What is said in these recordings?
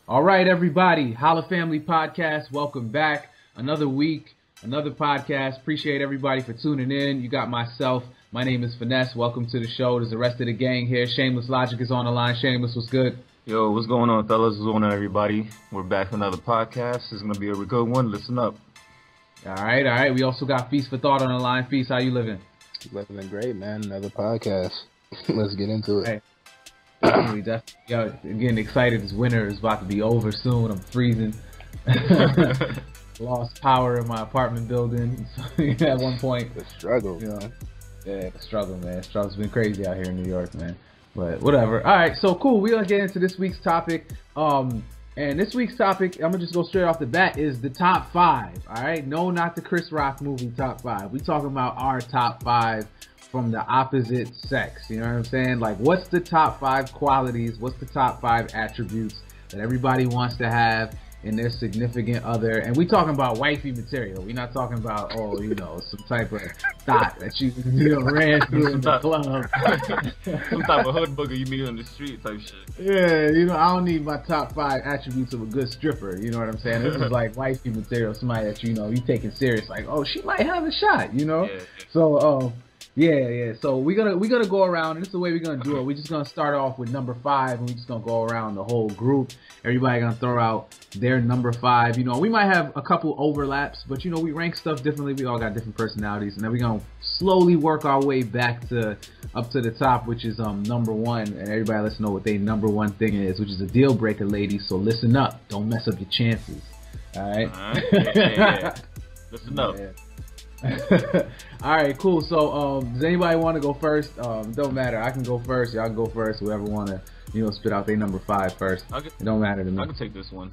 All right, everybody. Holla Family Podcast. Welcome back. Another week, another podcast. Appreciate everybody for tuning in. You got myself. My name is Finesse. Welcome to the show. There's the rest of the gang here. Shameless Logic is on the line. Shameless, what's good? Yo, what's going on, fellas? What's going on, everybody? We're back for another podcast. It's going to be a good one. Listen up. All right. We also got Feast for Thought on the line. Feast, how you living? Living great, man. Another podcast. Let's get into it. Hey. Definitely. Yo, I'm getting excited. This winter is about to be over soon. I'm freezing. Lost power in my apartment building at one point. The struggle. You know, yeah, the struggle, man. Struggle's been crazy out here in New York, man. But whatever. All right, so cool. We're gonna get into this week's topic. And this week's topic, I'm gonna just go straight off the bat, is the top 5. All right, no, not the Chris Rock movie top 5. We talking about our top 5 from the opposite sex. You know what I'm saying? Like, what's the top 5 qualities? What's the top 5 attributes that everybody wants to have in their significant other? And we talking about wifey material. We're not talking about, some type of thought that you ran through in the club. Some type of hood booger you meet on the street type shit. Yeah, I don't need my top 5 attributes of a good stripper. You know what I'm saying? This is like wifey material. Somebody that you taking serious. Like, oh, she might have a shot. Yeah. So, yeah. So we're gonna go around, and this is the way we're gonna do it. We're just gonna start off with number 5, and we're just gonna go around the whole group. Everybody gonna throw out their number 5. We might have a couple overlaps, but we rank stuff differently. We all got different personalities, and then we're gonna slowly work our way back up to the top, which is number 1. And everybody, let's know what their number 1 thing is, which is a deal breaker, ladies. So listen up, don't mess up your chances. All right. Yeah. Listen up. Yeah. All right, cool. So, does anybody want to go first? Don't matter. I can go first. Y'all can go first. Whoever want to, spit out their number 5 first. It don't matter to me. I can take this one.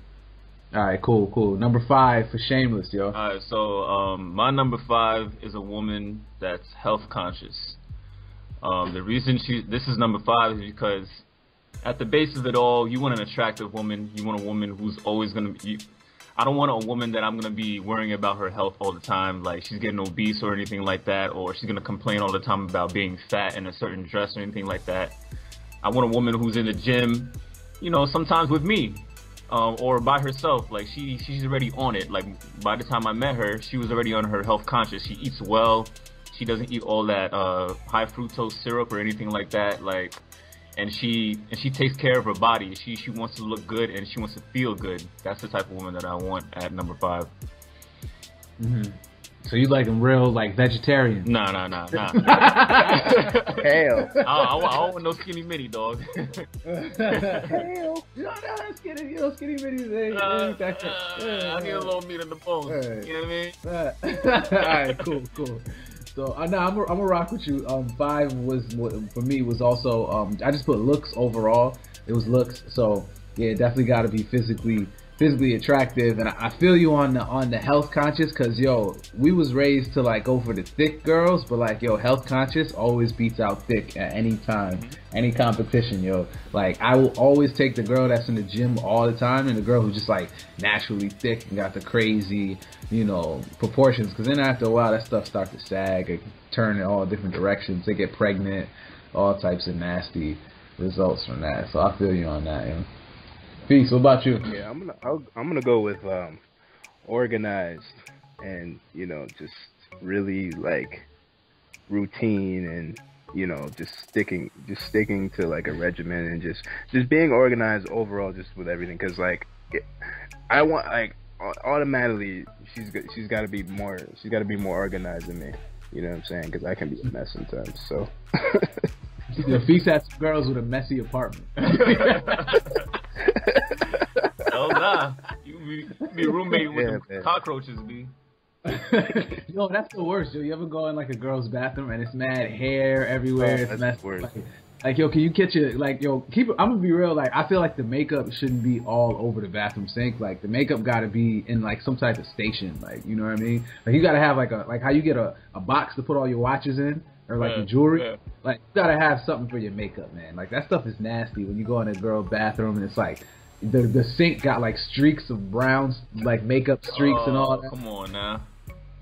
All right, cool. Number 5 for Shameless, yo. All right, so my number 5 is a woman that's health conscious. The reason this is number 5 is because at the base of it all, you want an attractive woman. You want a woman who's always gonna be. I don't want a woman that I'm going to be worrying about her health all the time, like she's getting obese or anything like that, or she's going to complain all the time about being fat in a certain dress or anything like that. I want a woman who's in the gym, sometimes with me, or by herself. Like she's already on it. Like by the time I met her, she was already on her health conscious. She eats well. She doesn't eat all that high fructose syrup or anything like that. And she takes care of her body. She wants to look good and she wants to feel good. That's the type of woman that I want at number 5. Mm-hmm. So you like them real, like, vegetarian? Nah. Hell. I don't want no skinny mini, dog. Hell. Skinny minis. I need a little meat in the bones. Right. You know what I mean? All right, cool. So I'm gonna rock with you. 5 for me was also I just put looks overall. It was looks. So yeah, definitely got to be physically attractive. And I feel you on the health conscious, because we was raised to like go for the thick girls, but like health conscious always beats out thick at any time, any competition. Like I will always take the girl that's in the gym all the time, and the girl who's just like naturally thick and got the crazy proportions, because then after a while that stuff starts to sag and turn in all different directions. They get pregnant, all types of nasty results from that. So I feel you on that. Peace. What about you? Yeah, I'm gonna go with organized and just really like routine and just sticking to like a regimen and just being organized overall, just with everything. Because I want automatically she's got to be more organized than me. You know what I'm saying? Because I can be a mess sometimes. So. Feast has girls with a messy apartment. Hell nah. You be roommate with cockroaches, B. That's the worst. You ever go in like a girl's bathroom and it's mad hair everywhere? It's messy. Like, can you catch it? Like, keep it. I'm gonna be real. Like, I feel like the makeup shouldn't be all over the bathroom sink. Like, the makeup gotta be in like some type of station. Like, you know what I mean? Like, you gotta have like how you get a box to put all your watches in, or like your jewelry. Yeah. Like, you gotta have something for your makeup, man. Like, that stuff is nasty when you go in a girl bathroom and it's like the sink got like streaks of brown, like makeup streaks and all that. Come on now.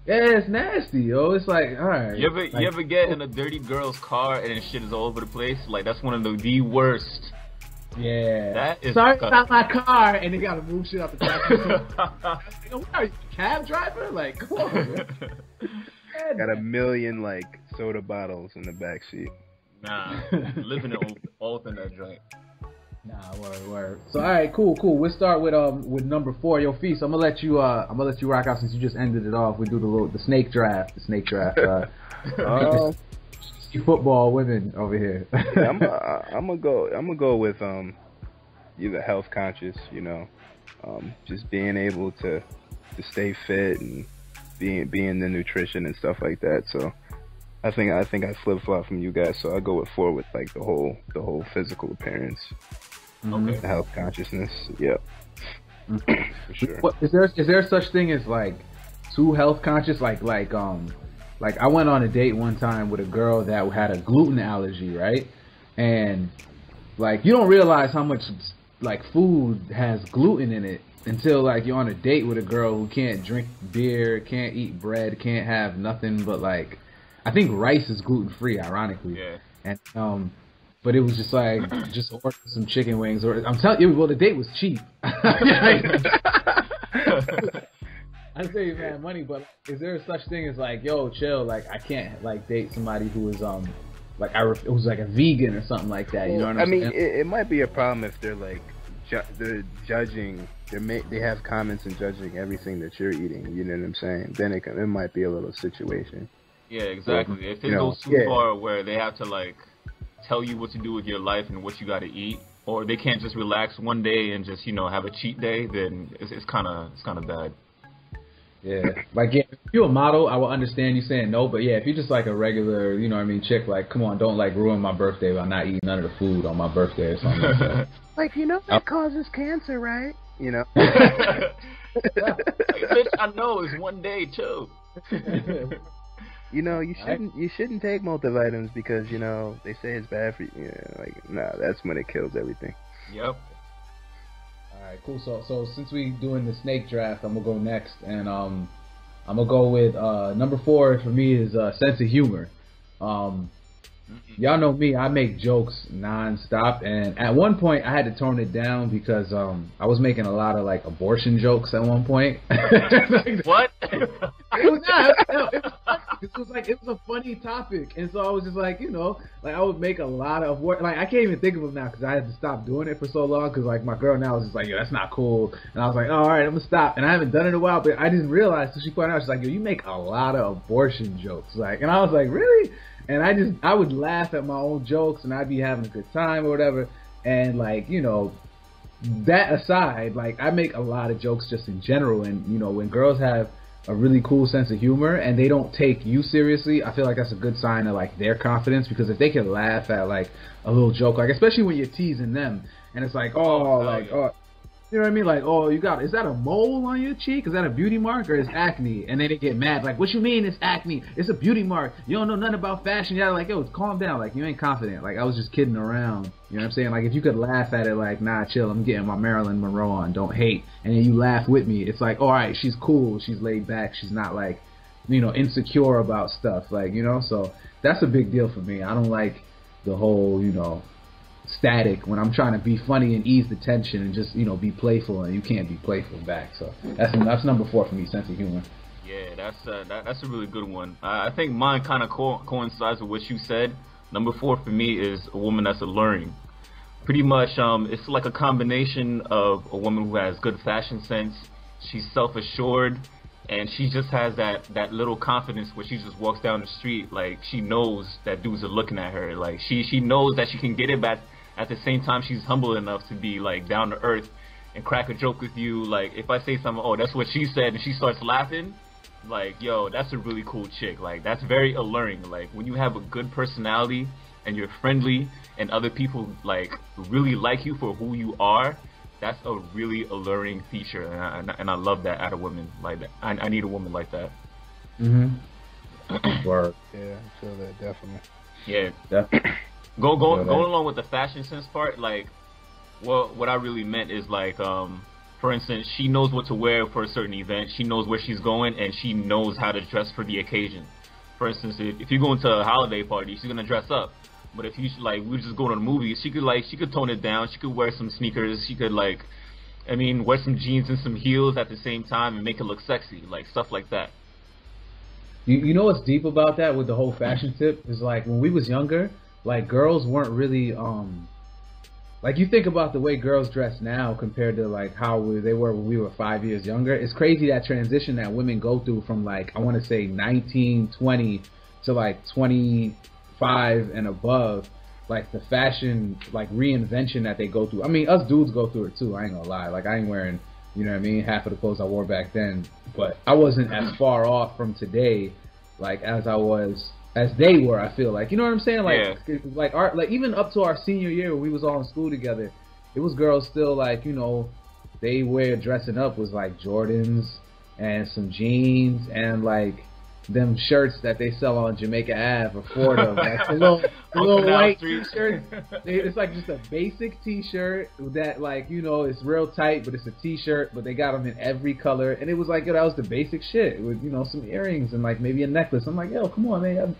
Yeah, it's nasty, yo. It's like, all right. You ever get in a dirty girl's car and shit is all over the place? Like, that's one of the worst Yeah. That is Sorry disgusting. about my car, and they gotta move shit out the car. What are you, a cab driver? Like, come on, man. Got a million like soda bottles in the back seat. Nah, living it all in that joint. Nah, word. So all right, cool. We'll start with number 4, your feast. I'm gonna let you rock out since you just ended it off. We do the snake draft. Football women over here. Yeah, I'm gonna go with either health conscious, just being able to stay fit and being the nutrition and stuff like that. So I think I flip flop from you guys. So I go with 4 with like the whole physical appearance, Okay. the health consciousness. Yep, for sure. Is there such thing as like too health conscious? Like I went on a date one time with a girl that had a gluten allergy, right? And like you don't realize how much like food has gluten in it until like you're on a date with a girl who can't drink beer, can't eat bread, can't have nothing but like I think rice is gluten free, ironically. Yeah. And but it was just like just order some chicken wings, or I'm telling you, well the date was cheap. I save man money, but is there such thing as like, yo, chill, like I can't like date somebody who is it was like a vegan or something like that. You know what I'm saying? It might be a problem if they're like they're judging. They have comments and judging everything that you're eating. You know what I'm saying? Then it might be a little situation. Yeah, exactly. If it goes too far where they have to like tell you what to do with your life and what you got to eat, or they can't just relax one day and just have a cheat day, then it's kind of bad. Yeah, like if you're a model, I will understand you saying no, but yeah, if you're just like a regular, chick, like come on, don't like ruin my birthday by not eating none of the food on my birthday or something like that. Like that causes cancer, right? Like, bitch, I know it's one day too. You shouldn't take multivitamins because they say it's bad for you. That's when it kills everything. Yep. All right, cool. So since we doing the snake draft, I'm gonna go next, and I'm gonna go with number 4 for me is sense of humor. Y'all know me, I make jokes non-stop, and at one point I had to tone it down because I was making a lot of like abortion jokes at one point. What? It was a funny topic, and so I was just like, like I would make a lot of like I can't even think of them now because I had to stop doing it for so long because like my girl now was just like, yo, that's not cool, and I was like, oh, all right, I'm gonna stop, and I haven't done it in a while, but I didn't realize. So she pointed out, she's like, yo, you make a lot of abortion jokes, like, and I was like, really? And I would laugh at my own jokes, and I'd be having a good time or whatever. And like, that aside, like I make a lot of jokes just in general. And when girls have a really cool sense of humor and they don't take you seriously, I feel like that's a good sign of like their confidence. Because if they can laugh at like a little joke, like especially when you're teasing them, and it's like, you know what I mean? Like, oh, is that a mole on your cheek? Is that a beauty mark or is acne? And then they get mad, like, what you mean it's acne? It's a beauty mark. You don't know nothing about fashion. You're like, yo, calm down. Like, you ain't confident. Like, I was just kidding around. You know what I'm saying? Like, if you could laugh at it, like, nah, chill, I'm getting my Marilyn Monroe on. Don't hate. And then you laugh with me. It's like, all right, she's cool. She's laid back. She's not like, insecure about stuff. Like, so that's a big deal for me. I don't like the whole, static when I'm trying to be funny and ease the tension and just be playful, and you can't be playful back. So that's number 4 for me, sense of humor. Yeah, that's a really good one. I think mine kind of coincides with what you said. Number 4 for me is a woman that's alluring. Pretty much, it's like a combination of a woman who has good fashion sense. She's self-assured, and she just has that little confidence where she just walks down the street like she knows that dudes are looking at her. Like she knows that she can get it back. At the same time, she's humble enough to be like down to earth and crack a joke with you. Like if I say something, oh, that's what she said, and she starts laughing, like, yo, that's a really cool chick. Like that's very alluring. Like when you have a good personality and you're friendly and other people like really like you for who you are, that's a really alluring feature, and I love that out of women. Like that. I need a woman like that. Word. Yeah, I feel that definitely. Yeah, definitely. Going along with the fashion sense part, like, what I really meant is like, for instance, she knows what to wear for a certain event. She knows where she's going, and she knows how to dress for the occasion. For instance, if you're going to a holiday party, she's gonna dress up. But if you like, we just go to the movies, she could tone it down. She could wear some sneakers. She could like, I mean, wear some jeans and some heels at the same time and make it look sexy, like stuff like that. You know what's deep about that with the whole fashion tip is like when we was younger, like girls weren't really like you think about the way girls dress now compared to like how they were when we were 5 years younger. It's crazy that transition that women go through from like I want to say 19, 20 to like 25 and above. Like the fashion like reinvention that they go through. I mean, us dudes go through it too. I ain't gonna lie. Like I ain't wearing, you know what I mean, half of the clothes I wore back then. But I wasn't as far off from today, like as I was. As they were, I feel like, you know what I'm saying, like, yeah. like even up to our senior year when we was all in school together, it was girls still like, you know, they wear dressing up was like Jordans and some jeans and like them shirts that they sell on Jamaica Ave or Florida, like the little white t-shirts. It's like just a basic t-shirt that like, you know, it's real tight, but it's a t-shirt, but they got them in every color, and it was like, yo, that was the basic shit with, you know, some earrings and like maybe a necklace. I'm like, yo, come on, man,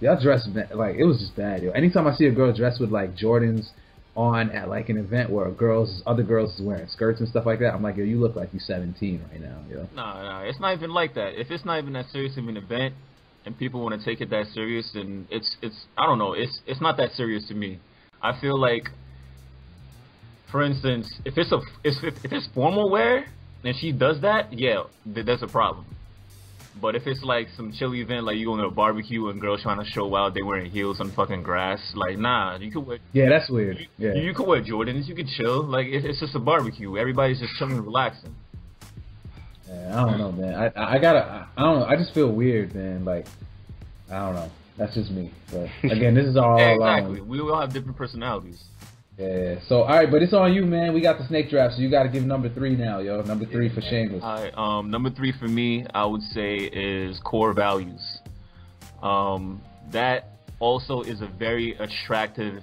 y'all dress like it was just bad, yo. Anytime I see a girl dressed with like Jordans on at like an event where other girls is wearing skirts and stuff like that, I'm like, yo, you look like you're 17 right now, yo. No, it's not even like that. If it's not even that serious of an event and people want to take it that serious, then it's I don't know, it's not that serious to me. I feel like, for instance, if it's formal wear and she does that, yeah, there's a problem. But if it's like some chilly event, like you going to a barbecue and girls trying to show out, they wearing heels on fucking grass, like nah, you could wear. Yeah, that's weird. You could wear Jordans, you could chill. Like it's just a barbecue, everybody's just chilling, and relaxing. Yeah, I don't know, man. I don't know. I just feel weird, man. Like I don't know. That's just me. But again, this is all exactly. We all have different personalities. Yeah. So all right, but it's on you, man. We got the snake draft, so you got to give number 3 now, yo. Number 3 for Shameless. All right. Number 3 for me, I would say, is core values. That also is a very attractive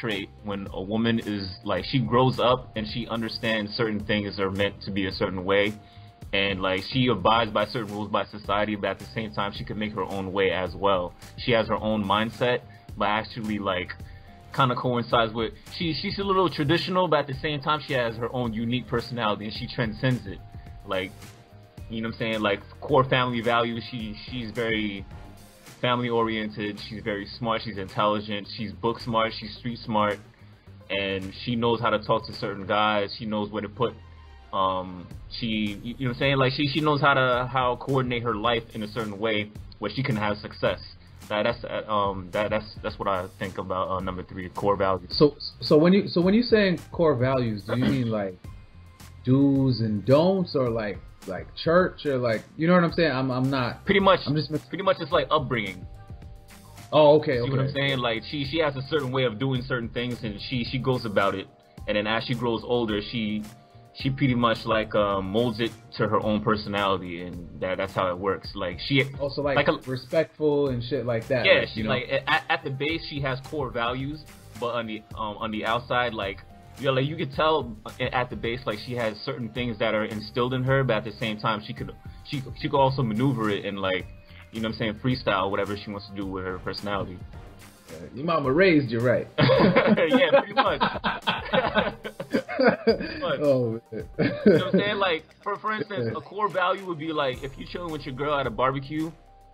trait when a woman is like, she grows up and she understands certain things are meant to be a certain way, and like she abides by certain rules by society, but at the same time she can make her own way as well. She has her own mindset, but actually like kind of coincides with she's a little traditional, but at the same time she has her own unique personality and she transcends it. Like, you know what I'm saying, like core family values, she's very family oriented, she's very smart, she's intelligent, she's book smart, she's street smart, and she knows how to talk to certain guys, she knows where to put you know what I'm saying, like she knows how coordinate her life in a certain way where she can have success. That's what I think about number 3, core values. So when you saying core values, do you mean like do's and don'ts, or like church, or like, you know what I'm saying? I'm not pretty much it's like upbringing. Oh, okay. See what I'm saying? Like she has a certain way of doing certain things, and she goes about it, and then as she grows older, she pretty much like molds it to her own personality, and that's how it works. Like she also like respectful and shit like that. Yeah, like, she like at the base she has core values, but on the outside, like, you know, like you could tell at the base like she has certain things that are instilled in her, but at the same time she could also maneuver it and, like, you know what I'm saying, freestyle whatever she wants to do with her personality. Your mama raised you right. Yeah, pretty much. Oh, man. You know what I'm saying? Like, for instance, a core value would be like, if you're chilling with your girl at a barbecue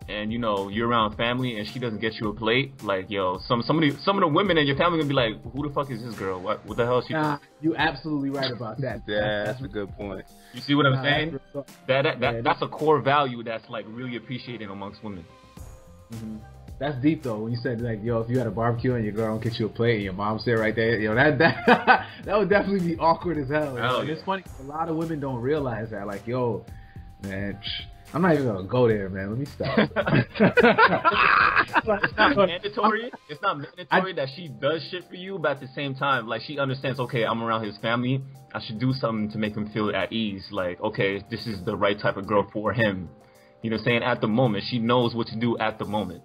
and, you know, you're around family and she doesn't get you a plate, like, yo, some of the women in your family gonna be like, who the fuck is this girl? What the hell is she doing? You absolutely right about that. Yeah, that's a good point. You see what I'm saying? That's a core value that's like really appreciated amongst women. Mm-hmm. That's deep though. When you said like, yo, if you had a barbecue and your girl don't get you a plate and your mom sit right there, yo, that would definitely be awkward as hell. Yeah. It's funny, a lot of women don't realize that. Like, yo, man, I'm not even gonna go there, man. Let me stop. It's not mandatory. It's not mandatory that she does shit for you, but at the same time, like, she understands, okay, I'm around his family, I should do something to make him feel at ease. Like, okay, this is the right type of girl for him. You know what I'm saying? At the moment, she knows what to do at the moment.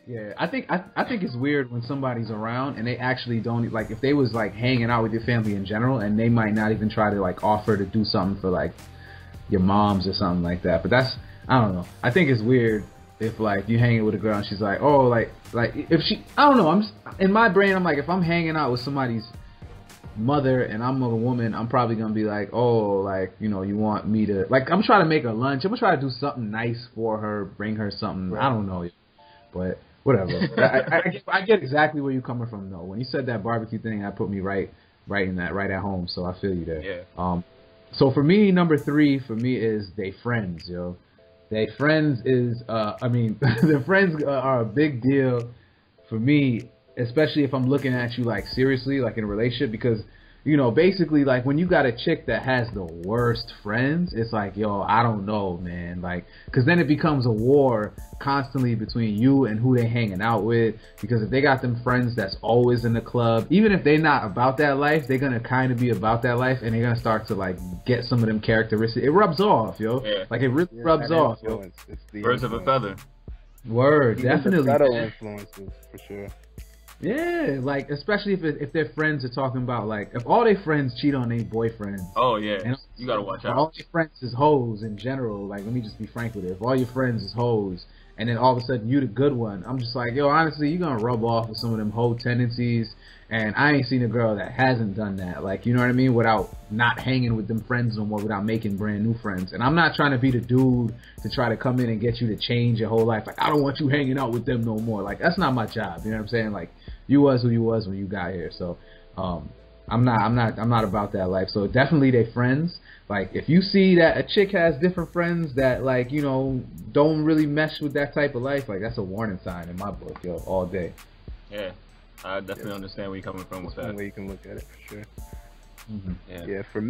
Yeah, I think it's weird when somebody's around and they actually don't, like, if they was like hanging out with your family in general and they might not even try to like offer to do something for like your moms or something like that. But that's, I don't know. I think it's weird if like you hanging with a girl and she's like, oh, like if she, I don't know, I'm just, in my brain, I'm like, if I'm hanging out with somebody's mother and I'm a woman, I'm probably gonna be like, oh, like, you know, you want me to, like, I'm trying to make her lunch, I'm gonna try to do something nice for her, bring her something, right. I don't know, but whatever. I get exactly where you're coming from though. When you said that barbecue thing, that put me right at home, so I feel you there. Yeah. So for me, number 3 for me is they friends, yo. They friends is, I mean, the friends are a big deal for me, especially if I'm looking at you like seriously, like in a relationship, because, you know, basically like when you got a chick that has the worst friends, it's like, yo, I don't know, man, like, because then it becomes a war constantly between you and who they hanging out with, because if they got them friends that's always in the club, even if they're not about that life, they're gonna kind of be about that life, and they're gonna start to like get some of them characteristics. It rubs off, yo. Yeah. Like it really rubs off, yo. It's the Birds of a feather. Word, even definitely. The subtle influences, for sure. Yeah, like especially if their friends are talking about, like, if all their friends cheat on their boyfriends. Oh yeah, and you gotta watch out. All your friends is hoes in general. Like, let me just be frank with it. If all your friends is hoes, and then all of a sudden you the good one, I'm just like, yo, honestly, you're gonna rub off with some of them hoe tendencies. And I ain't seen a girl that hasn't done that. Like, you know what I mean? Without not hanging with them friends no more, without making brand new friends. And I'm not trying to be the dude to try to come in and get you to change your whole life. Like, I don't want you hanging out with them no more. Like, that's not my job. You know what I'm saying? Like, you was who you was when you got here. So, I'm not about that life. So definitely they friends. Like, if you see that a chick has different friends that, like, you know, don't really mesh with that type of life, like, that's a warning sign in my book, yo, all day. Yeah. I definitely understand where you're coming from with that. One way you can look at it, for sure. Yeah. Yeah, for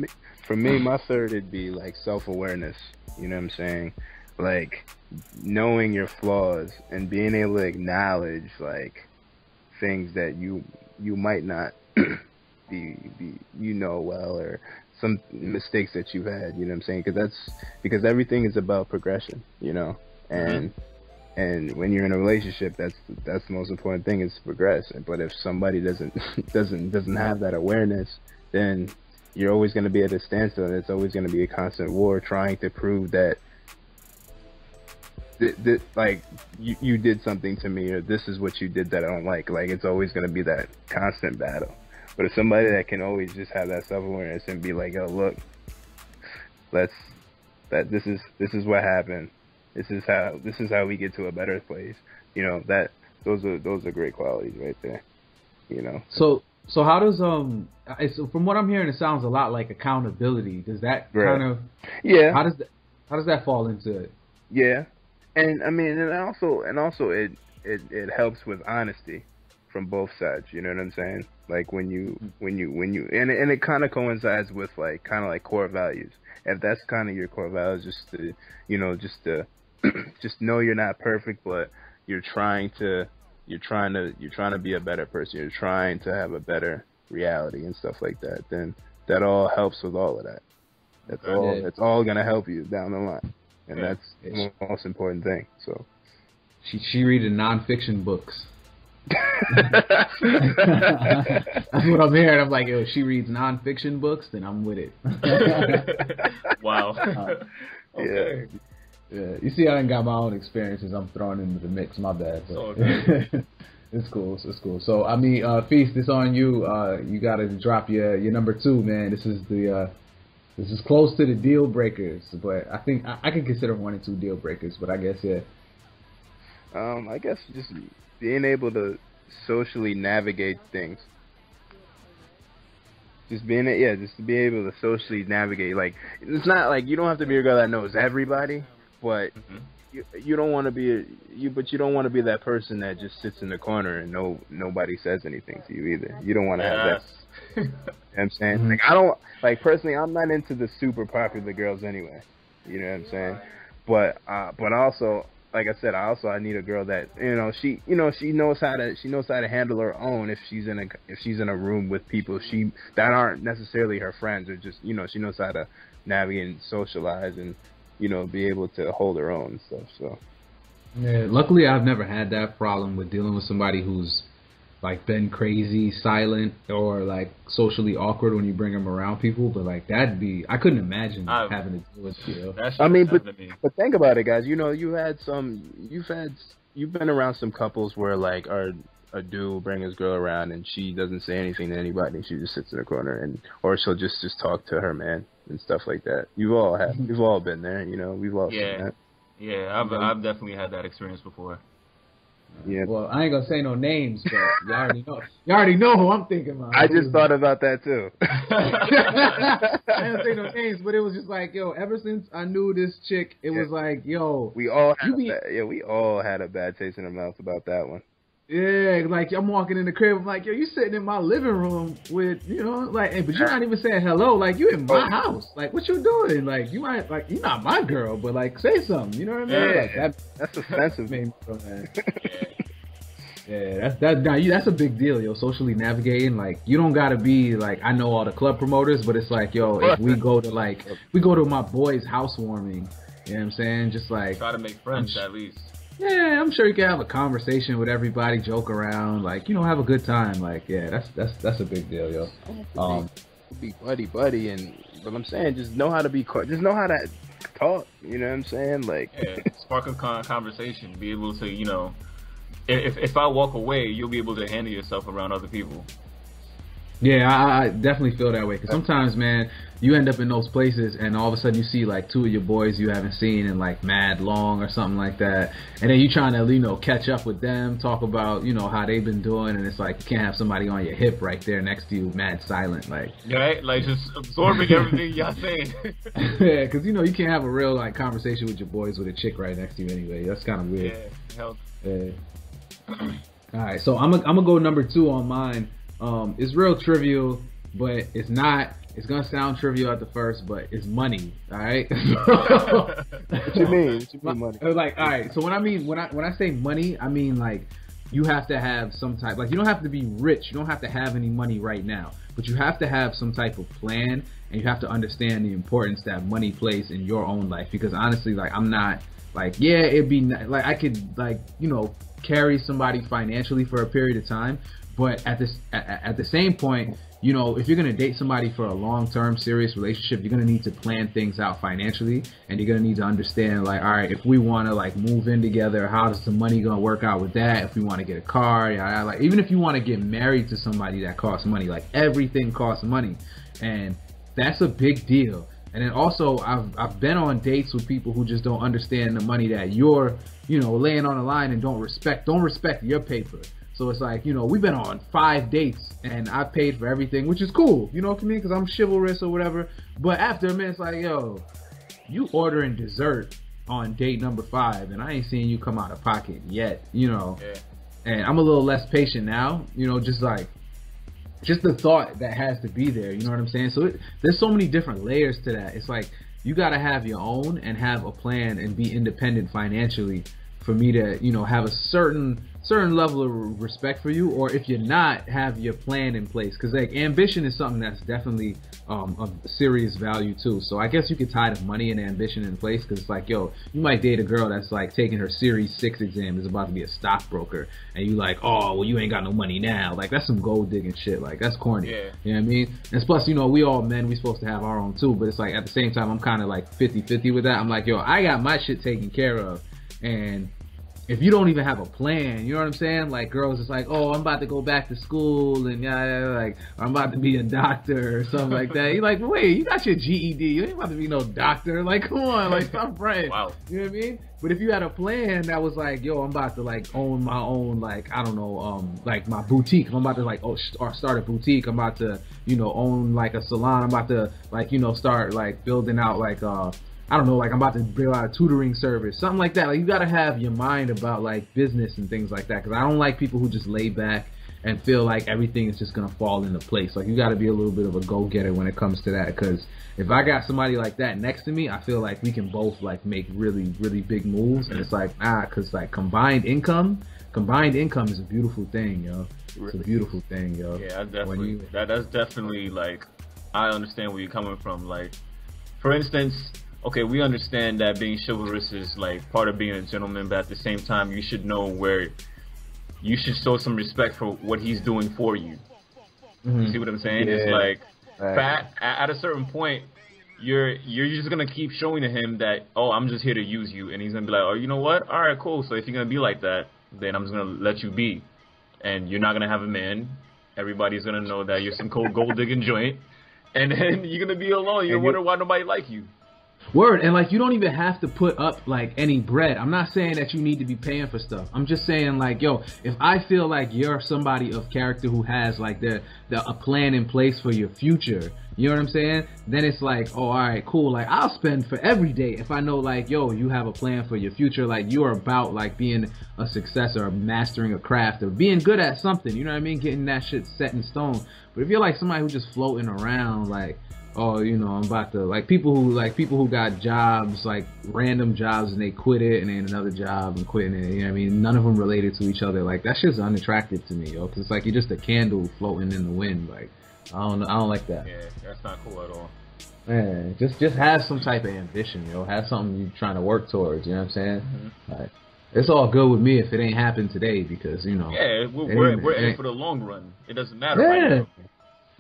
me, my third would be like self-awareness. You know what I'm saying? Like knowing your flaws and being able to acknowledge like things that you might not be well, or some mistakes that you've had. You know what I'm saying? Because everything is about progression. You know, and when you're in a relationship, that's the most important thing, is to progress. But if somebody doesn't have that awareness, then you're always going to be at a standstill, and it's always going to be a constant war trying to prove that like you did something to me, or this is what you did that I don't like. Like, it's always going to be that constant battle. But if somebody that can always just have that self-awareness and be like, yo, look, this is what happened. This is how we get to a better place. You know, that those are great qualities right there. You know. So how does from what I'm hearing, it sounds a lot like accountability. Does that kind of How does that fall into it? Yeah, and I mean, and also it helps with honesty from both sides. You know what I'm saying? Like when you and it kind of coincides with like kind of like core values. If that's kind of your core values, just know you're not perfect, but you're trying to be a better person. You're trying to have a better reality and stuff like that. Then that all helps with all of that. That's all gonna help you down the line, and that's the most important thing. So she reading nonfiction books. That's what I'm hearing. I'm like, yo, if she reads nonfiction books, then I'm with it. Wow. Okay. Yeah, you see, I done got my own experiences I'm throwing into the mix. My bad. But it's cool. It's cool. So, I mean, Feast, it's on you. You got to drop your number 2, man. This is close to the deal breakers, but I think I can consider 1 and 2 deal breakers. But I guess I guess just being able to socially navigate things. Just to be able to socially navigate. Like, it's not like you don't have to be a girl that knows everybody. But you don't want to be you don't want to be that person that just sits in the corner and nobody says anything to you either. You don't want to have that. You know what I'm saying? Like, I don't, like, personally, I'm not into the super popular girls anyway. You know what I'm saying? But also, like I said, I need a girl that she knows how to handle her own if she's in a room with people that aren't necessarily her friends, or just she knows how to navigate and socialize and be able to hold her own and stuff. So yeah, luckily I've never had that problem with dealing with somebody who's like been crazy, silent, or like socially awkward when you bring them around people. But like that'd be, I couldn't imagine having to deal with you. I mean, but think about it, guys. You know, you've been around some couples where like a dude will bring his girl around and she doesn't say anything to anybody. She just sits in the corner or she'll just talk to her man and stuff like that. We've all been there. You know, we've all seen that. Yeah, I've definitely had that experience before. Yeah. Well, I ain't gonna say no names, but you already know. You already know who I'm thinking about. I just thought about that too. I didn't say no names, but it was just like, yo. Ever since I knew this chick, it was like, yo. We all had a bad taste in our mouth about that one. Yeah, like I'm walking in the crib, I'm like, yo, you sitting in my living room with, you know, like, hey, but you're not even saying hello, like you in my house, like what you doing? Like you might, like you're not my girl, but like say something, you know what I mean? Yeah, like that's offensive, man. Yeah, that's a big deal, yo. Socially navigating, like you don't gotta be like, I know all the club promoters, but it's like, yo, if we go to my boy's housewarming, you know what I'm saying? Just like try to make friends at least. Yeah, I'm sure you can have a conversation with everybody, joke around, like, you know, have a good time. Like, yeah, that's a big deal, yo. Be buddy, but I'm saying just know how to talk. You know what I'm saying? Like, spark a conversation. Be able to, you know, if I walk away, you'll be able to handle yourself around other people. Yeah, I definitely feel that way. Because sometimes, man, you end up in those places and all of a sudden you see like two of your boys you haven't seen in like mad long or something like that. And then you trying to, you know, catch up with them, talk about, you know, how they've been doing. And it's like you can't have somebody on your hip right there next to you, mad silent. Like, right? Like just absorbing everything y'all saying. Yeah, because, you know, you can't have a real like conversation with your boys with a chick right next to you anyway. That's kind of weird. Yeah. All right, so I'm gonna go number 2 on mine. It's real trivial, but it's not. It's gonna sound trivial at the first, but it's money. All right. What you mean? What you mean money? Like, all right. So when I say money, I mean like you have to have some type. Like you don't have to be rich. You don't have to have any money right now, but you have to have some type of plan, and you have to understand the importance that money plays in your own life. Because honestly, like I'm not like, yeah, it'd be like I could like, you know, carry somebody financially for a period of time. But at the same point, you know, if you're going to date somebody for a long-term serious relationship, you're going to need to plan things out financially, and you're going to need to understand, like, all right, if we want to like move in together, how does the money going to work out with that? If we want to get a car, like even if you want to get married to somebody that costs money, like everything costs money, and that's a big deal. And then also, I've been on dates with people who just don't understand the money that you're, you know, laying on the line and don't respect your paper. So it's like, you know, we've been on 5 dates and I paid for everything, which is cool, you know what I mean? Because I'm chivalrous or whatever. But after a minute, it's like, yo, you ordering dessert on date number 5 and I ain't seeing you come out of pocket yet, you know. Yeah. And I'm a little less patient now, you know, just the thought that has to be there, you know what I'm saying? So there's so many different layers to that. It's like you got to have your own and have a plan and be independent financially for me to, you know, have a certain level of respect for you, or if you're not, have your plan in place. Because like ambition is something that's definitely of serious value too. So I guess you could tie the money and ambition in place, because it's like, yo, you might date a girl that's like taking her Series 6 exam, is about to be a stockbroker, and you like, oh, well, you ain't got no money now. Like that's some gold digging shit. Like that's corny. Yeah. You know what I mean? And plus, you know, we all men, we supposed to have our own too. But it's like at the same time, I'm kind of like 50-50 with that. I'm like, yo, I got my shit taken care of. And if you don't even have a plan, you know what I'm saying? Like girls, it's like, oh, I'm about to go back to school and like I'm about to be a doctor or something like that. You're like, wait, you got your GED, you ain't about to be no doctor. Like, come on, like stop praying. Wow. You know what I mean? But if you had a plan that was like, yo, I'm about to like own my own, like I don't know, like my boutique. I'm about to like start a boutique. I'm about to, you know, own like a salon. I'm about to like, you know, start like building out like I don't know, like I'm about to build out a tutoring service, something like that. Like you gotta have your mind about like business and things like that, because I don't like people who just lay back and feel like everything is just gonna fall into place. Like you gotta be a little bit of a go-getter when it comes to that, because if I got somebody like that next to me, I feel like we can both like make really, really big moves. And it's like, because like combined income is a beautiful thing, yo. It's a beautiful thing, yo. Yeah, definitely. That's definitely like, I understand where you're coming from. Like, for instance, okay, we understand that being chivalrous is like part of being a gentleman, but at the same time, you should know where you should show some respect for what he's doing for you. You see what I'm saying? Yeah. It's like, Right. at a certain point, you're just gonna keep showing to him that, oh, I'm just here to use you, and he's gonna be like, oh, you know what? All right, cool. So if you're gonna be like that, then I'm just gonna let you be, and you're not gonna have a man. Everybody's gonna know that you're some cold gold digging joint, and then you're gonna be alone. You're gonna wonder why nobody like you. Word, and like you don't even have to put up like any bread. I'm not saying that you need to be paying for stuff. I'm just saying like, yo, if I feel like you're somebody of character who has like a plan in place for your future, you know what I'm saying? Then it's like, oh, all right, cool. Like I'll spend for every day if I know like, yo, you have a plan for your future. Like you are about like being a success or mastering a craft or being good at something. You know what I mean? Getting that shit set in stone. But if you're like somebody who's just floating around, like, oh, you know, I'm about to like people who got jobs, like random jobs, and they quit it, and then another job and quitting it. You know what I mean? None of them related to each other. Like that shit's unattractive to me, yo. Cause it's like you're just a candle floating in the wind. Like I don't like that. Yeah, that's not cool at all. Man, just have some type of ambition, yo. Have something you're trying to work towards. You know what I'm saying? Like it's all good with me if it ain't happened today, because you know. Yeah, we're in it for the long run. It doesn't matter. Right now.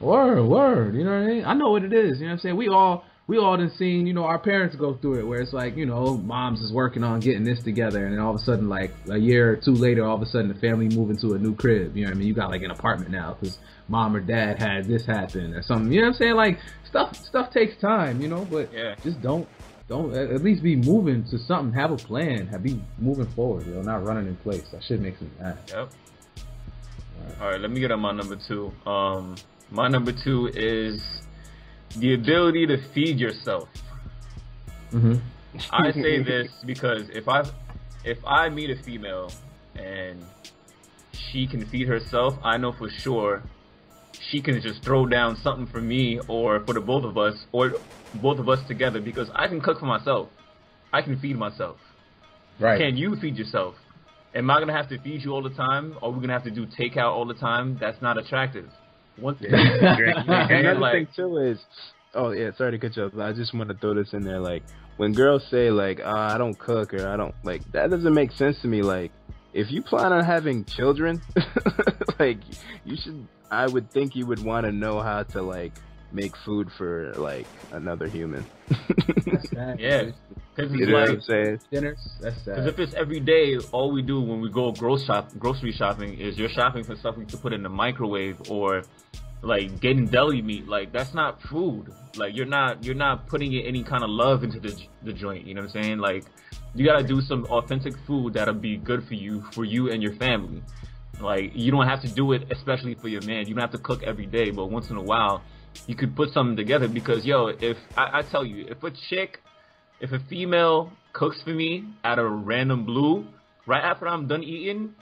Word, you know what I mean? I know what it is, you know what I'm saying? We all done seen, you know, our parents go through it, where it's like, you know, moms is working on getting this together, and then all of a sudden, like, a year or two later, all of a sudden, the family moving to a new crib, you know what I mean? You got, like, an apartment now, because mom or dad had this happen, or something, you know what I'm saying? Like, stuff takes time, you know, but just don't at least be moving to something, have a plan, be moving forward, you know, not running in place. That shit makes me mad. Yep. All right, let me get on my number 2. My number 2 is the ability to feed yourself. I say this because if I meet a female and she can feed herself, I know for sure she can just throw down something for me or for the both of us, or both of us together, because I can cook for myself. I can feed myself. Right. Can you feed yourself? Am I gonna have to feed you all the time, or we're gonna have to do takeout all the time? That's not attractive. One thing. Another thing too is, oh yeah, sorry to cut you off. I just want to throw this in there. Like when girls say like, I don't cook, or I don't, like, that doesn't make sense to me. Like if you plan on having children, like you should. I would think you would want to know how to like make food for like another human. That's sad. Yeah. Because you know what I'm saying? Dinners, that's sad. Because if it's every day, all we do when we go grocery shopping is you're shopping for something to put in the microwave, or like getting deli meat. Like that's not food. Like you're not putting any kind of love into the joint. You know what I'm saying? Like you gotta do some authentic food that'll be good for you and your family. Like you don't have to do it especially for your man. You don't have to cook every day, but once in a while you could put something together. Because yo, if I tell you, if a female cooks for me out of random blue, right after I'm done eating,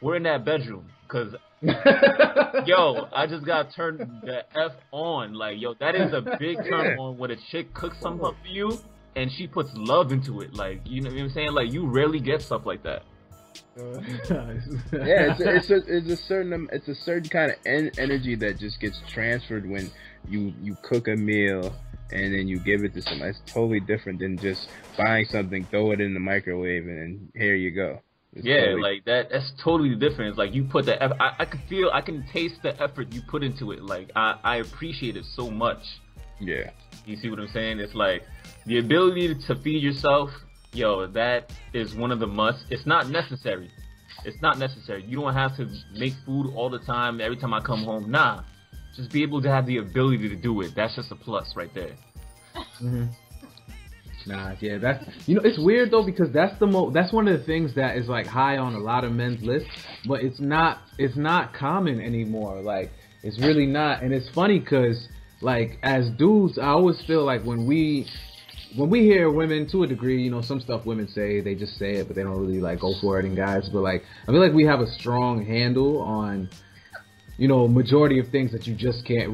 we're in that bedroom. Cause yo, I just got turned the F on. Like, yo, that is a big turn on when a chick cooks something up for you and she puts love into it. Like, you know what I'm saying? Like, you rarely get stuff like that. Yeah, it's a certain kind of energy that just gets transferred when you cook a meal and then you give it to somebody. It's totally different than just buying something, throw it in the microwave, and then here you go. It's like that's totally different. It's like you put the effort. I can taste the effort you put into it. Like I appreciate it so much. Yeah. You see what I'm saying? It's like the ability to feed yourself. Yo, that is one of the musts. It's not necessary. It's not necessary. You don't have to make food all the time. Every time I come home, nah. Just be able to have the ability to do it. That's just a plus right there. Nah, yeah, that's, you know, it's weird though, because that's one of the things that is like high on a lot of men's lists, but it's not common anymore. Like it's really not, and it's funny because like as dudes, I always feel like when we hear women, to a degree, you know, some stuff women say, they just say it, but they don't really like go for it. And guys, but like I feel like we have a strong handle on, you know, majority of things that you just can't,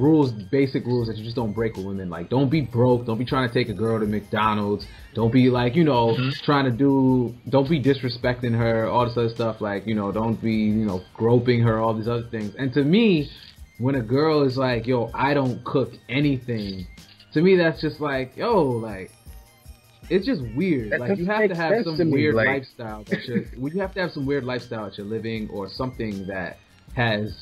basic rules that you just don't break with women. Like, don't be broke. Don't be trying to take a girl to McDonald's. Don't be like, you know, don't be disrespecting her, all this other stuff. Like, you know, don't be, you know, groping her, all these other things. And to me, when a girl is like, yo, I don't cook anything, to me, that's just like, yo, like, it's just weird. That Like you doesn't have make to have sense some to me, weird like- lifestyle that you're. Well, you have to have some weird lifestyle that you're living, or something that has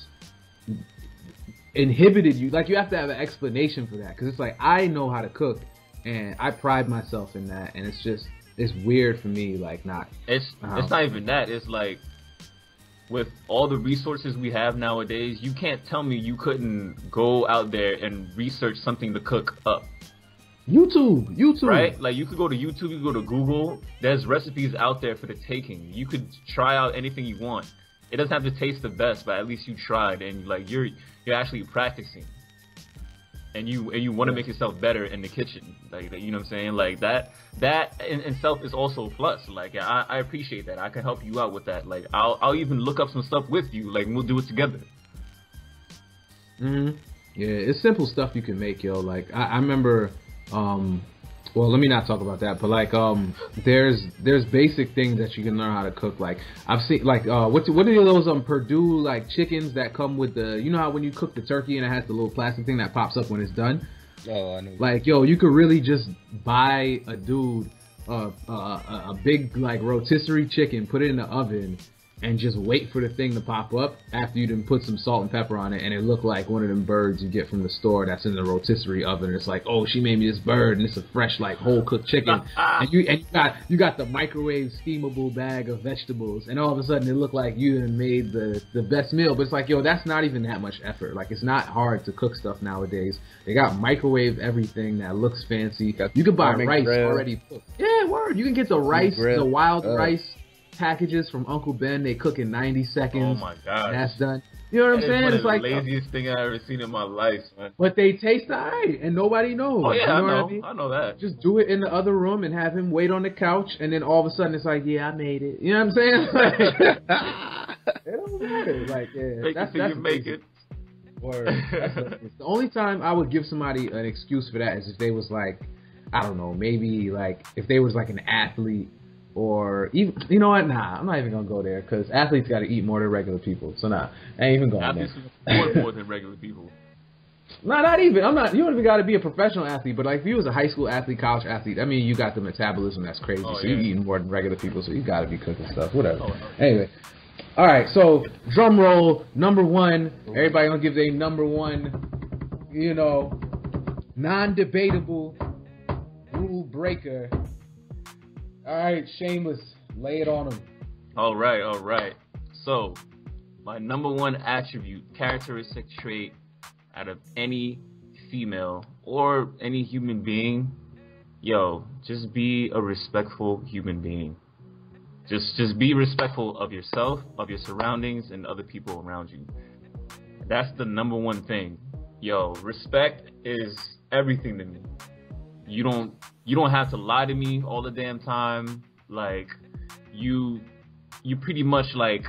inhibited you. Like you have to have an explanation for that, because it's like I know how to cook, and I pride myself in that, and it's weird for me. Like not. It's not even that. It's like, with all the resources we have nowadays, you can't tell me you couldn't go out there and research something to cook up. YouTube. Right? Like you could go to YouTube, you could go to Google. There's recipes out there for the taking. You could try out anything you want. It doesn't have to taste the best, but at least you tried, and like you're actually practicing. And you want to make yourself better in the kitchen. Like, you know what I'm saying? Like that in itself is also a plus. Like I appreciate that. I can help you out with that. Like I'll even look up some stuff with you. Like we'll do it together. Yeah, it's simple stuff you can make, yo. Like I remember, well, let me not talk about that, but like there's basic things that you can learn how to cook. Like I've seen, like what are those Purdue like chickens that come with the, you know how when you cook the turkey and it has the little plastic thing that pops up when it's done. Oh, I know. Like, yo, you could really just buy a dude a big like rotisserie chicken, put it in the oven, and just wait for the thing to pop up after you done put some salt and pepper on it, and it look like one of them birds you get from the store that's in the rotisserie oven. And it's like, oh, she made me this bird, and it's a fresh like whole cooked chicken, and you got the microwave steamable bag of vegetables, and all of a sudden it looked like you done made the best meal. But it's like, yo, that's not even that much effort. Like it's not hard to cook stuff nowadays. They got microwave everything that looks fancy. You can buy rice already cooked. Yeah, word. You can get the rice, the wild rice packages from Uncle Ben. They cook in 90 seconds. Oh my god, that's done. You know what I'm saying? It's like the laziest thing I've ever seen in my life, man. But they taste alright, and nobody knows. Oh yeah, you know I know. what I mean? I know that. Just do it in the other room and have him wait on the couch, and then all of a sudden it's like, yeah, I made it. You know what I'm saying? Like, it don't matter. Like, yeah, that's you make it. Word. The only time I would give somebody an excuse for that is if they was like, I don't know, maybe like if they was like an athlete. Or even, you know what? Nah, I'm not even gonna go there, because athletes got to eat more than regular people. So nah, I ain't even going athletes there. Athletes more than regular people. Nah, not even. I'm not. You don't even got to be a professional athlete. But like, if you was a high school athlete, college athlete, I mean, you got the metabolism that's crazy. Oh, so yeah. you eating more than regular people. So you got to be cooking stuff. Whatever. Oh, no. Anyway, all right. So drum roll. Number one. Everybody gonna give their number one. You know, non-debatable rule breaker. All right, Shameless, lay it on him. All right. So, my number one attribute, characteristic trait out of any female or any human being, yo, just be a respectful human being. Just be respectful of yourself, of your surroundings, and other people around you. That's the number one thing. Yo, respect is everything to me. You don't have to lie to me all the damn time. Like you pretty much like,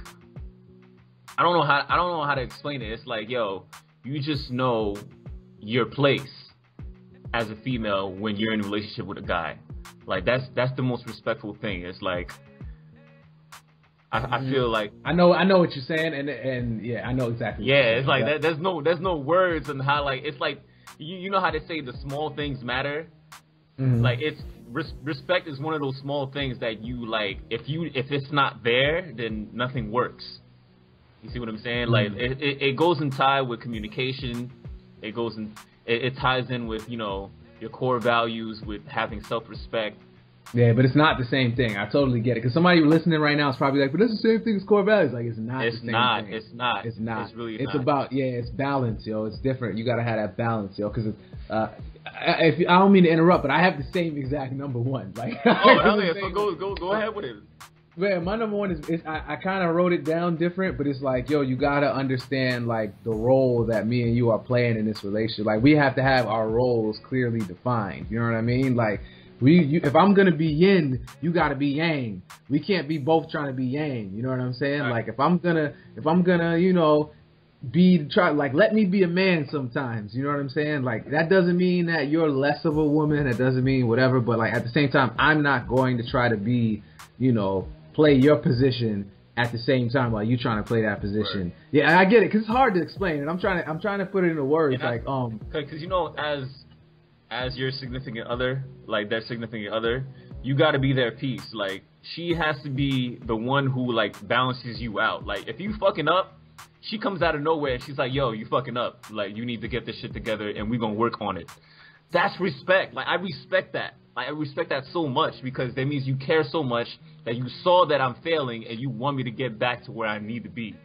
I don't know how to explain it. It's like, yo, you just know your place as a female when you're in a relationship with a guy. Like that's the most respectful thing. It's like I feel like I know what you're saying, and yeah, I know exactly. Yeah, it's like that. There's no words and how, like, it's like you know how they say the small things matter. Mm-hmm. Like it's respect is one of those small things that you like. If it's not there, then nothing works. You see what I'm saying? Mm-hmm. Like it goes in tie with communication. It ties in with, you know, your core values, with having self-respect. Yeah, but it's not the same thing. I totally get it. Because somebody listening right now is probably like, but it's the same thing as core values. Like, it's not the same thing. It's not. It's not. It's really It's not. about, it's balance, yo. It's different. You got to have that balance, yo. Because I don't mean to interrupt, but I have the same exact number one. Like, oh, hell yeah. So go ahead with it. Man, my number one is I kind of wrote it down different, but it's like, yo, you got to understand, like, the role that me and you are playing in this relationship. Like, we have to have our roles clearly defined. You know what I mean? Like, if I'm gonna be yin, you gotta be yang. We can't be both trying to be yang. You know what I'm saying? Right. Like if I'm gonna, you know, let me be a man sometimes. You know what I'm saying? Like that doesn't mean that you're less of a woman. That doesn't mean whatever. But like at the same time, I'm not going to try to be, you know, play your position at the same time while you trying to play that position. Right. Yeah, I get it because it's hard to explain, and I'm trying to put it into words. Because you know, as your significant other, like their significant other, you got to be their piece. Like, she has to be the one who, like, balances you out. Like, if you fucking up, she comes out of nowhere and she's like, yo, you fucking up. Like, you need to get this shit together and we're going to work on it. That's respect. Like, I respect that. Like, I respect that so much because that means you care so much that you saw that I'm failing and you want me to get back to where I need to be.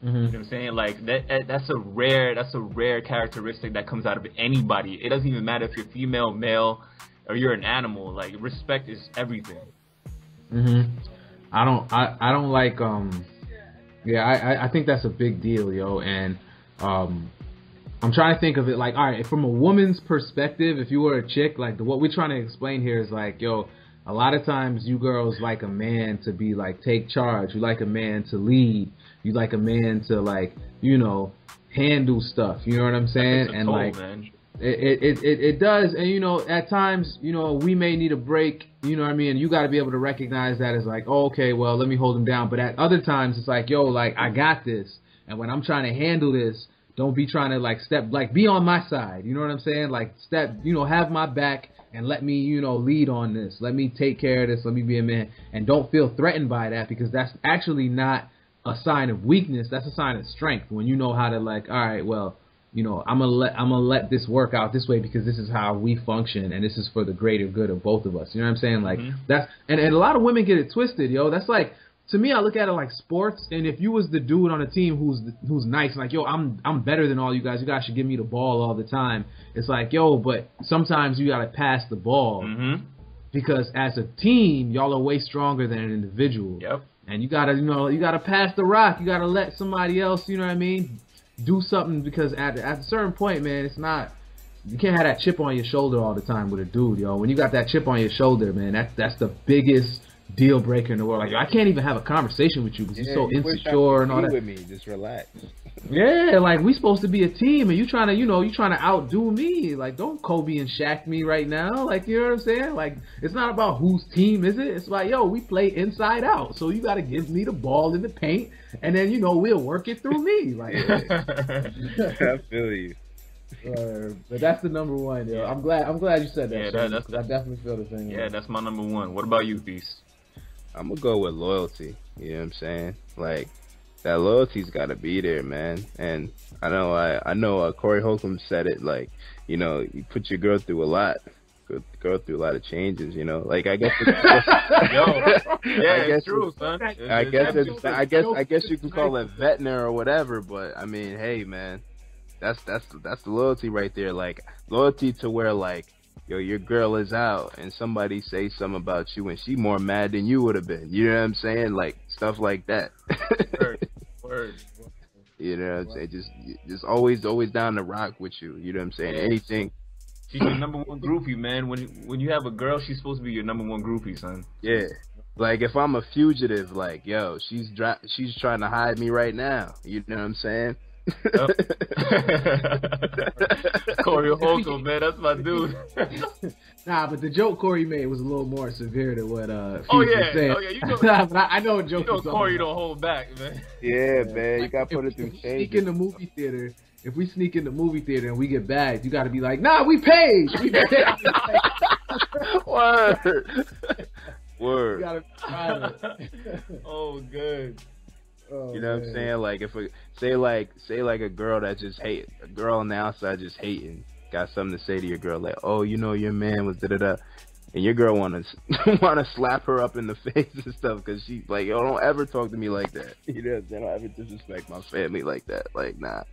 You know what I'm saying? Like, that's a rare characteristic that comes out of anybody. It doesn't even matter if you're female, male, or you're an animal. Like, respect is everything. I don't like I think that's a big deal, yo. And I'm trying to think of it like, all right, from a woman's perspective, if you were a chick, like what we're trying to explain here is like, yo, a lot of times you girls like a man to be like, take charge. You like a man to lead. You like a man to, like, you know, handle stuff. You know what I'm saying? And toll, like, man. It does. And, you know, at times, you know, we may need a break. You know what I mean? You got to be able to recognize that as like, oh, okay, well, let me hold him down. But at other times, it's like, yo, like, I got this. And when I'm trying to handle this, don't be trying to, like, be on my side. You know what I'm saying? Like, have my back and let me, you know, lead on this. Let me take care of this. Let me be a man. And don't feel threatened by that, because that's actually not a sign of weakness. That's a sign of strength. When you know how to, like, all right, well, you know, I'm gonna let this work out this way because this is how we function and this is for the greater good of both of us. You know what I'm saying? Like, that's and a lot of women get it twisted, yo. That's like, to me, I look at it like sports. And if you was the dude on a team who's nice, like, yo, I'm better than all you guys. You guys should give me the ball all the time. It's like, yo, but sometimes you gotta pass the ball because as a team, y'all are way stronger than an individual. Yep. And you gotta pass the rock. You gotta let somebody else, you know what I mean, do something, because at a certain point, man, it's not, you can't have that chip on your shoulder all the time with a dude, yo. When you got that chip on your shoulder, man, that's the biggest deal breaker in the world. Like, I can't even have a conversation with you because you're so insecure and all that. With me, just relax. Yeah, like, we supposed to be a team, and you trying to outdo me. Like, don't Kobe and Shaq me right now. Like, you know what I'm saying? Like, it's not about whose team is it. It's like, yo, we play inside out, so you got to give me the ball in the paint, and then, you know, we'll work it through me. Like, I feel you. But that's the number one, yo. I'm glad you said that. Yeah, I definitely feel the same. Yeah, that's my number one. What about you, Beast? I'm gonna go with loyalty. You know what I'm saying? Like, that loyalty's got to be there, man. And I know Corey Holcomb said it, like, you know, you put your girl through a lot. Go through a lot of changes, you know. Like, I guess it's true, son. I guess you can call it vetting or whatever, but I mean, hey, man, that's the loyalty right there. Like, loyalty to where, like, yo, your girl is out and somebody say something about you and she more mad than you would have been. You know what I'm saying? Like, stuff like that. Word. You know what I'm saying? Just always down to rock with you. You know what I'm saying? Anything. She's your number one groupie, man. When you have a girl, she's supposed to be your number one groupie, son. Yeah. Like, if I'm a fugitive, like, yo, she's trying to hide me right now. You know what I'm saying? Corey Holcomb, man, that's my dude. Nah, but the joke Corey made was a little more severe than what was saying. You know, but I know a joke. You know, Corey don't hold back, man. Yeah, man, you gotta put it through changes. Sneak in the movie theater. If we sneak in the movie theater and we get bagged, you gotta be like, nah, we paid. Word. You gotta be private. Oh, good. You know what I'm saying? Like, if say like a girl that just a girl on the outside just hating, got something to say to your girl, like, oh, you know, your man was da-da-da, and your girl wanna slap her up in the face and stuff because she like, yo, don't ever talk to me like that. You know what I'm saying? Don't ever disrespect my family like that. Like, nah.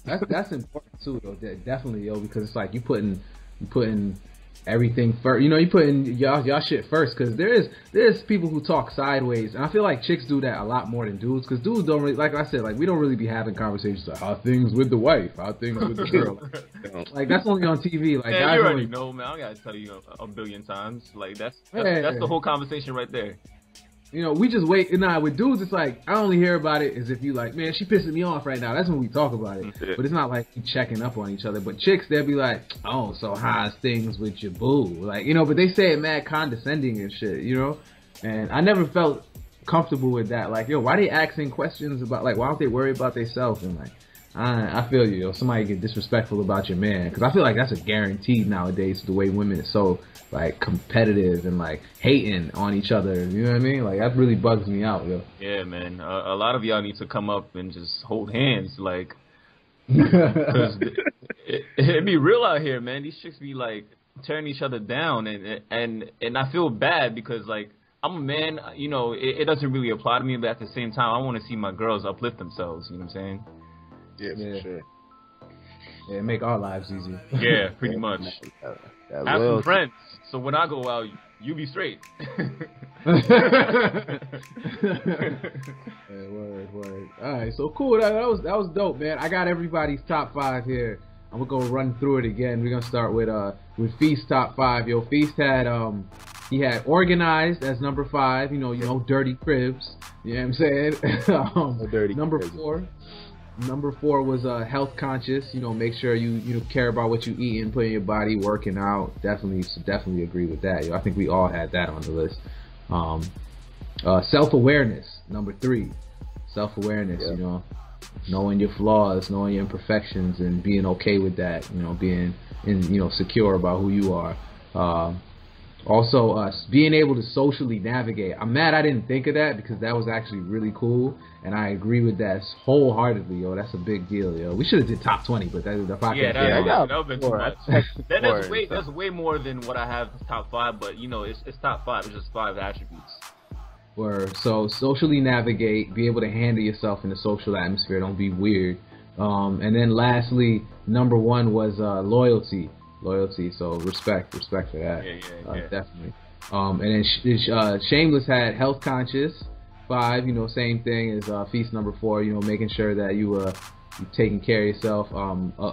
That's important too, though. Definitely, yo, because it's like you putting everything first. You know, you putting y'all shit first, because there's people who talk sideways, and I feel like chicks do that a lot more than dudes, because dudes don't really, like I said, like, we don't really be having conversations like how things with the wife, how things with the girl. Like, that's only on TV. Like, man, you already know, man. I gotta tell you a billion times. Like, that's the whole conversation right there. You know, we just wait. Nah, with dudes, it's like, I only hear about it as if you like, man, she pissing me off right now. That's when we talk about it. Yeah. But it's not like we checking up on each other. But chicks, they'll be like, oh, so how's things with your boo? Like, you know, but they say it mad condescending and shit, you know? And I never felt comfortable with that. Like, yo, why they asking questions about, like, why don't they worry about themselves? And like, I feel you. Yo. Somebody get disrespectful about your man, because I feel like that's a guaranteed nowadays. The way women are so like competitive and like hating on each other. You know what I mean? Like that really bugs me out, yo. Yeah, man. A lot of y'all need to come up and just hold hands, like, because it be real out here, man. These chicks be like tearing each other down, and I feel bad because like I'm a man, you know. It doesn't really apply to me, but at the same time, I want to see my girls uplift themselves. You know what I'm saying? Yeah, for sure. Yeah, make our lives easier. Yeah, pretty much. That Have some loyalty. friends, so when I go out, you be straight. Yeah, word. All right, so cool. That was dope, man. I got everybody's top 5 here. I'm gonna go run through it again. We're gonna start with Feast top 5. Yo, Feast had he had Organized as number 5. You know, Dirty Cribs. You know what I'm saying? Dirty number Cribs. 4. Number 4 was Health Conscious. You know, make sure you care about what you eat and put in your body, working out. Definitely agree with that. Yo, I think we all had that on the list. Self-awareness, number 3. Self-awareness, Yeah. you know, knowing your flaws, knowing your imperfections, and being okay with that. You know, being secure about who you are. Also, being able to socially navigate. I'm mad I didn't think of that, because that was actually really cool, and I agree with that wholeheartedly, yo. That's a big deal, yo. We should have did top 20, but that the podcast. Yeah, that would have been too much. That's That's way more than what I have as top 5, but you know, it's top 5. It's just 5 attributes. So socially navigate, be able to handle yourself in a social atmosphere. Don't be weird. And then lastly, number 1 was loyalty. So respect for that. Yeah. Definitely. And then Shameless had Health Conscious, 5. You know, same thing as Feast number 4. You know, making sure that you're taking care of yourself.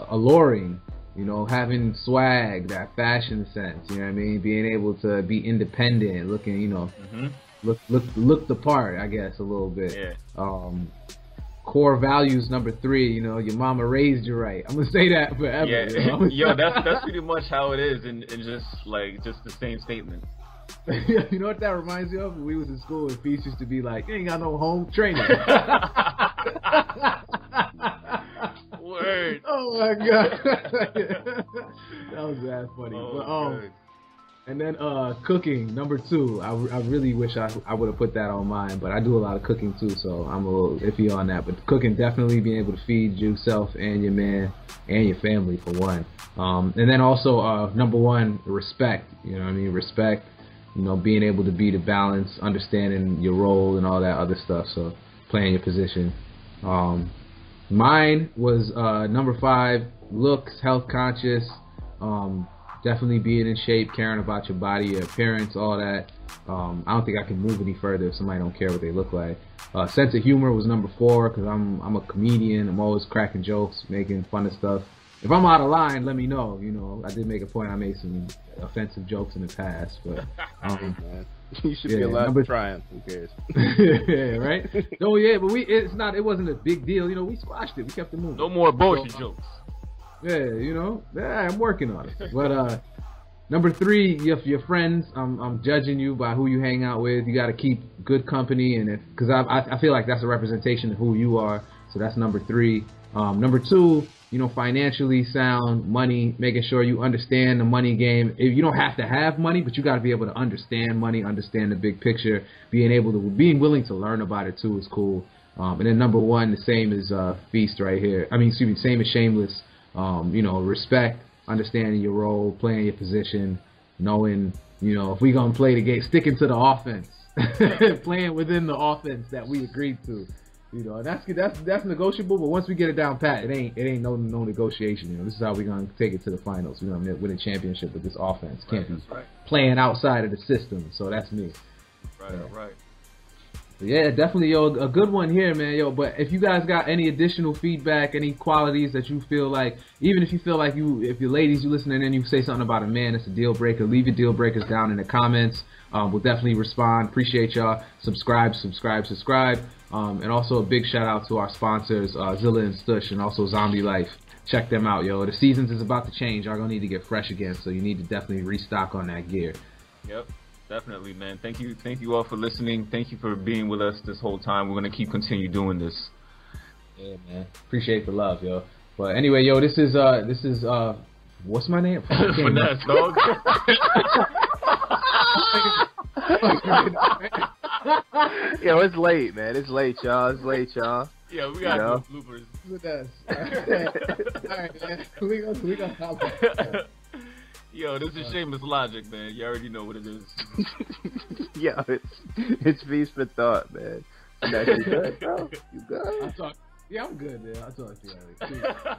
Alluring. You know, having swag, that fashion sense. You know what I mean? Being able to be independent, looking. You know. Mm-hmm. Look the part, I guess, a little bit. Yeah. Core values, number 3. You know, your mama raised you right. I'm gonna say that forever. Yeah. You know? Yo, that's pretty much how it is, and just the same statement. You know what that reminds me of? When we was in school and Feast used to be like, "You ain't got no home training." Word. Oh my god. That was that funny. Oh, but and then cooking, number 2. I really wish I would have put that on mine, but I do a lot of cooking too, so I'm a little iffy on that. But cooking, definitely being able to feed yourself and your man and your family, for one. And then also number 1, respect. You know what I mean? Respect. You know, being able to be the balance, understanding your role and all that other stuff. So playing your position. Mine was number 5, looks, health conscious. Definitely being in shape, caring about your body, your appearance, all that. I don't think I can move any further if somebody don't care what they look like. Sense of humor was number 4, because I'm a comedian. I'm always cracking jokes, making fun of stuff. If I'm out of line, let me know. You know, I did make a point. I made some offensive jokes in the past, but you should be allowed to try them. Who cares? Yeah, right. No, yeah, but it wasn't a big deal. You know, we squashed it. We kept it moving. No more bullshit jokes. Yeah, you know, I'm working on it. But number 3, your friends. I'm judging you by who you hang out with. You got to keep good company, and because I feel like that's a representation of who you are. So that's number 3. Number 2, you know, financially sound, money, making sure you understand the money game. You don't have to have money, but you got to be able to understand money, understand the big picture. Being willing to learn about it too is cool. And then number 1, the same as Feast right here. Same as Shameless. You know, respect, understanding your role, playing your position, knowing, you know, if we gonna play the game, sticking to the offense, playing within the offense that we agreed to. You know, that's negotiable, but once we get it down pat, it ain't no negotiation. You know, this is how we gonna take it to the finals. We're gonna win a championship with this offense. Can't be playing outside of the system. So that's me. Right. Yeah, definitely, yo, a good one here, man, yo. But if you guys got any additional feedback, any qualities that you feel like, even if you feel like if you're ladies, you listening and you say something about a man, it's a deal breaker, leave your deal breakers down in the comments. We'll definitely respond. Appreciate y'all. Subscribe. And also a big shout out to our sponsors, Zilla and Stush, and also Zombie Life. Check them out, yo. The seasons is about to change. Y'all gonna need to get fresh again, so you need to definitely restock on that gear. Yep. Definitely, man. Thank you all for listening. Thank you for being with us this whole time. We're going to continue doing this. Yeah, man. Appreciate the love, yo. But anyway, yo, this is what's my name? Finesse, dog. Yo, it's late, man. It's late, y'all. It's late, y'all. Yeah, we got bloopers. Finesse. All right, man. We gonna holla. Yo, This is Seamus Logic, man. You already know what it is. Yo, it's feast for thought, man. You good, bro? You good? Yeah, I'm good, man. I'll talk to you later.